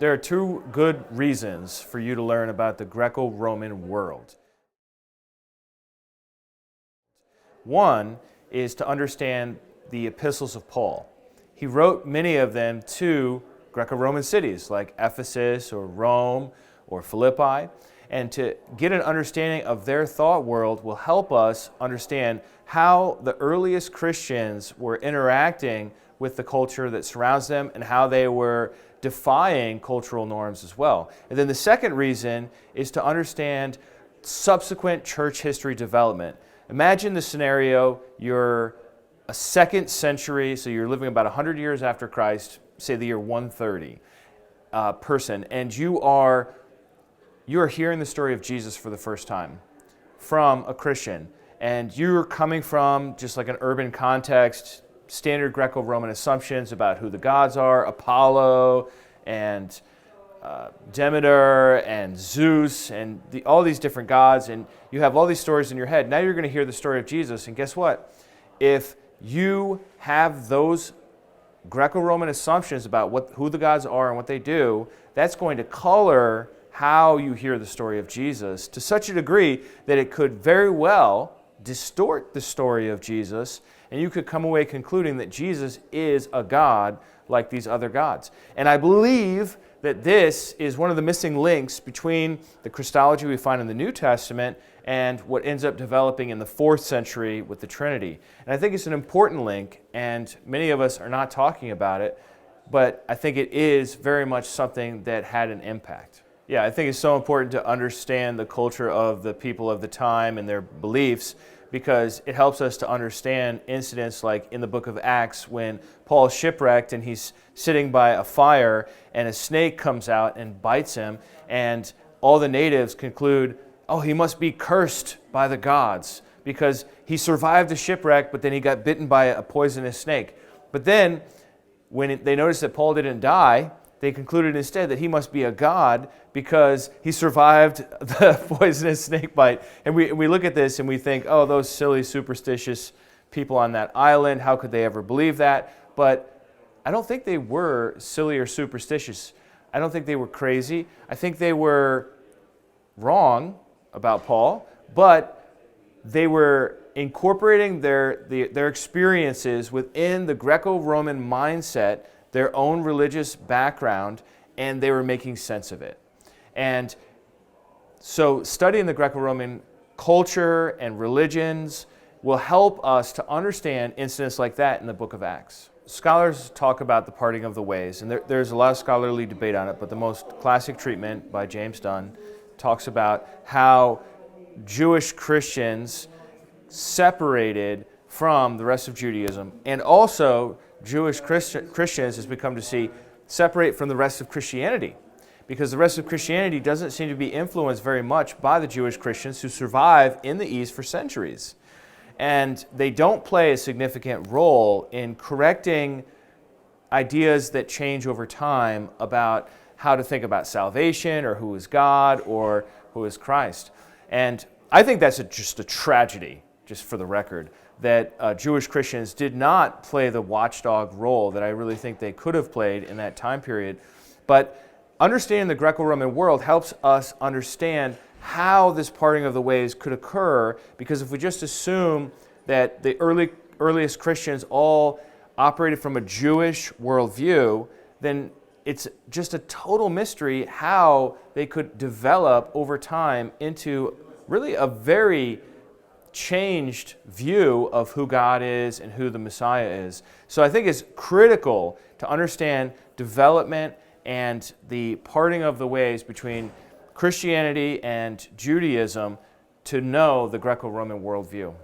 There are two good reasons for you to learn about the Greco-Roman world. One is to understand the epistles of Paul. He wrote many of them to Greco-Roman cities like Ephesus or Rome or Philippi. And to get an understanding of their thought world will help us understand how the earliest Christians were interacting with the culture that surrounds them and how they were defying cultural norms as well. And then the second reason is to understand subsequent church history development. Imagine the scenario, you're a 2nd century, so you're living about 100 years after Christ, say the year 130 person, and you are hearing the story of Jesus for the first time from a Christian, and you're coming from just like an urban context, standard Greco-Roman assumptions about who the gods are, Apollo and Demeter and Zeus and all these different gods, and you have all these stories in your head. Now you're going to hear the story of Jesus, and guess what? If you have those Greco-Roman assumptions about who the gods are and what they do, that's going to color how you hear the story of Jesus to such a degree that it could very well distort the story of Jesus, and you could come away concluding that Jesus is a God like these other gods. And I believe that this is one of the missing links between the Christology we find in the New Testament and what ends up developing in the 4th century with the Trinity. And I think it's an important link, and many of us are not talking about it, but I think it is very much something that had an impact. Yeah, I think it's so important to understand the culture of the people of the time and their beliefs, because it helps us to understand incidents like in the book of Acts when Paul's shipwrecked and he's sitting by a fire and a snake comes out and bites him, and all the natives conclude, oh, he must be cursed by the gods because he survived the shipwreck, but then he got bitten by a poisonous snake. But then when they noticed that Paul didn't die, they concluded instead that he must be a god because he survived the poisonous snake bite. And we look at this and we think, oh, those silly superstitious people on that island, how could they ever believe that? But I don't think they were silly or superstitious. I don't think they were crazy. I think they were wrong about Paul, but they were incorporating their experiences within the Greco-Roman mindset, their own religious background, and they were making sense of it. And so studying the Greco-Roman culture and religions will help us to understand incidents like that in the book of Acts. Scholars talk about the parting of the ways, and there's a lot of scholarly debate on it, but the most classic treatment by James Dunn talks about how Jewish Christians separated from the rest of Judaism, and also Jewish Christians, as we come to see, separate from the rest of Christianity, because the rest of Christianity doesn't seem to be influenced very much by the Jewish Christians who survive in the East for centuries. And they don't play a significant role in correcting ideas that change over time about how to think about salvation or who is God or who is Christ. And I think that's just a tragedy, just for the record, that Jewish Christians did not play the watchdog role that I really think they could have played in that time period. But understanding the Greco-Roman world helps us understand how this parting of the ways could occur, because if we just assume that the earliest Christians all operated from a Jewish worldview, then it's just a total mystery how they could develop over time into really a very changed view of who God is and who the Messiah is. So I think it's critical to understand development and the parting of the ways between Christianity and Judaism to know the Greco-Roman worldview.